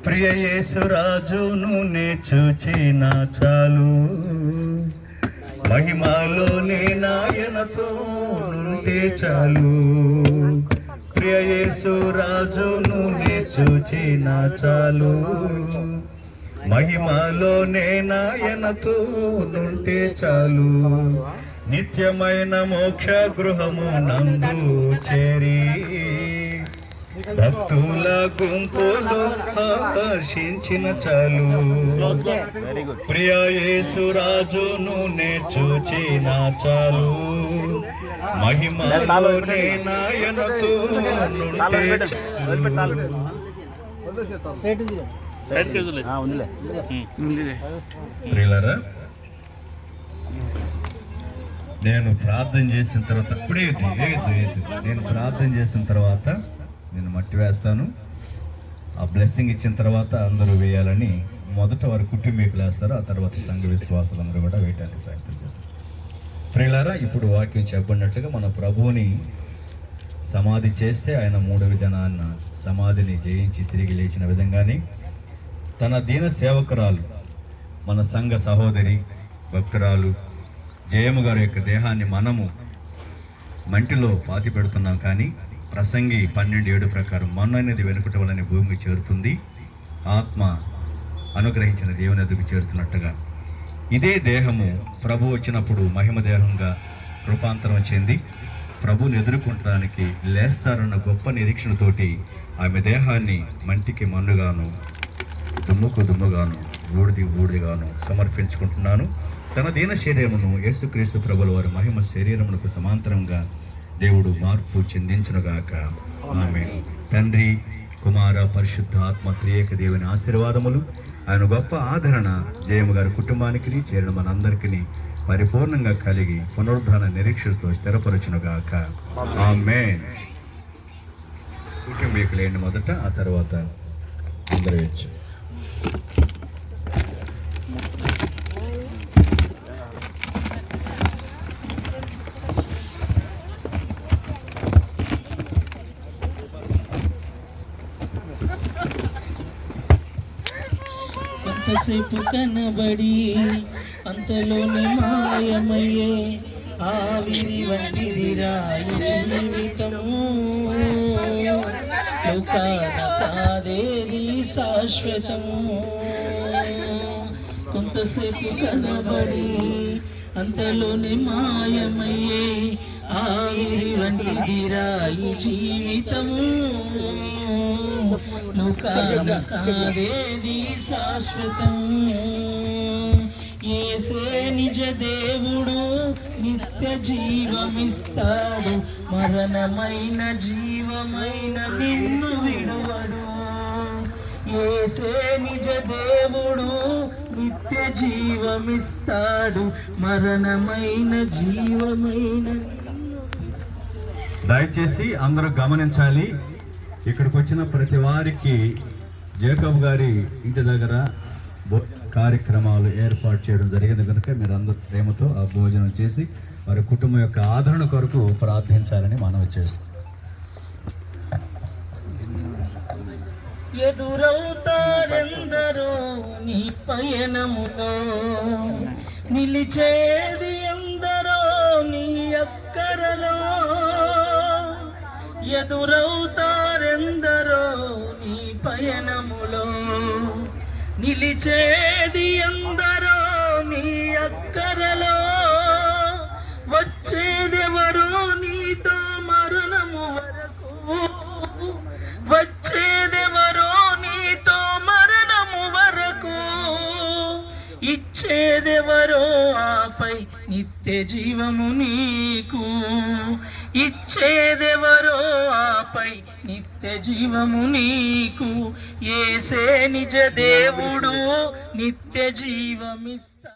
ప్రియ యేసురాజును నే చూచిన చాలు, మహిమలోనే నాయనతో నుంటే చాలు. ప్రియ యేసురాజును నే చూచిన చాలు, మహిమలోనే నాయనతో నుంటే చాలు. నిత్యమైన మోక్ష గృహము నందు చేరి భక్తుల గుంపులో ఆకర్షించిన చాలు. ప్రియ యేసురాజును నే చూచిన చాలు, మహిమలోనే నాయనతో నుంటే చాలు. ప్రియులారా, నేను ప్రార్థన చేసిన తర్వాత నేను ప్రార్థన చేసిన తర్వాత నేను మట్టి వేస్తాను. ఆ బ్లెస్సింగ్ ఇచ్చిన తర్వాత అందరూ వేయాలని మొదట వారి కుటుంబీకులు వేస్తారు, ఆ తర్వాత సంఘ విశ్వాసాలందరూ కూడా వేయటానికి ప్రయత్నం చేస్తారు. ప్రియులారా, ఇప్పుడు వాక్యం చెప్పినట్లుగా మన ప్రభువుని సమాధి చేస్తే ఆయన మూడవ దినాన్న సమాధిని జయించి తిరిగి లేచిన విధంగానే తన దీన సేవకురాలు మన సంఘ సహోదరి భక్తురాలు జయమ్మ గారి యొక్క దేహాన్ని మనము మంటిలో పాతి పెడుతున్నాం. కానీ ప్రసంగి 12:7 ప్రకారం మన్ను అనేది వెనుకట వలన భూమికి చేరుతుంది, ఆత్మ అనుగ్రహించిన దేవుని ఎదుగు చేరుతున్నట్టుగా ఇదే దేహము ప్రభు వచ్చినప్పుడు మహిమ దేహంగా రూపాంతరం చెంది ప్రభుని ఎదుర్కొనడానికి లేస్తారన్న గొప్ప నిరీక్షణతోటి ఆమె దేహాన్ని మంటికి మన్నుగాను దుమ్ముకు దుమ్ముగాను బూడిదిగాను సమర్పించుకుంటున్నాను. తన దీన శరీరమును యేసుక్రీస్తు ప్రభుల వారి మహిమ శరీరమునకు సమాంతరంగా దేవుడు మార్పు చెందించునుగాక. ఆమేన్. తండ్రి, కుమార, పరిశుద్ధ ఆత్మ త్రియేక దేవుని ఆశీర్వాదములు, ఆయన గొప్ప ఆదరణ జయమ్మ గారి కుటుంబానికి చేరిన మనందరికీ పరిపూర్ణంగా కలిగి పునరుద్ధాన నిరీక్షతో స్థిరపరచునుగాక. ఆమేన్. కుటుంబీకులేండి మొదట, ఆ తర్వాత అందరూ వచ్చు. అంతసేపు కనబడి అంతలోనే మాయమయ్యే ఆవిరి వంటిది రాయి జీవితము. లోకాన కాదేది శాశ్వతము. కొంతసేపు కనబడి అంతలోనే మాయమయ్యే ఆవిరి వంటిది రాయి జీవితము. లోకాన కాదేది శాశ్వతము. యేసే నిజ దేవుడు, నిత్య జీవమిస్తాడు, మరణమైన జీవమైన నిన్ను విడువడు. యేసే నిజ దేవుడు, నిత్య జీవమిస్తాడు, మరణమైన జీవమైన. దయచేసి అందరూ గమనించాలి, ఇక్కడికి వచ్చిన ప్రతి వారికి జేకబ్ గారి ఇంటి దగ్గర కార్యక్రమాలు ఏర్పాటు చేయడం జరిగింది కనుక మీరు అందరూ ప్రేమతో ఆ భోజనం చేసి వారి కుటుంబం యొక్క ఆదరణ కొరకు ప్రార్థించాలని మనవి చేస్తాం. ఎదురవుతారెందరో నీ పయనములో, నిలిచేది ఎందరో నీ అక్కరలో. ఎదురవుతారెందరో నీ పయనములో, నిలిచేది ఎందరో నీ అక్కరలో. వచ్చేదెవరో నీతో మరణము వరకు, వచ్చేదెవరో నీతో మరణము వరకు. ఇచ్చేదెవరో ఆపై నిత్య జీవము నీకు, ఇచ్చేదెవరో ఆపై నిత్య నిత్య జీవము నీకు యేసే నిజ దేవుడు నిత్య జీవమిస్తా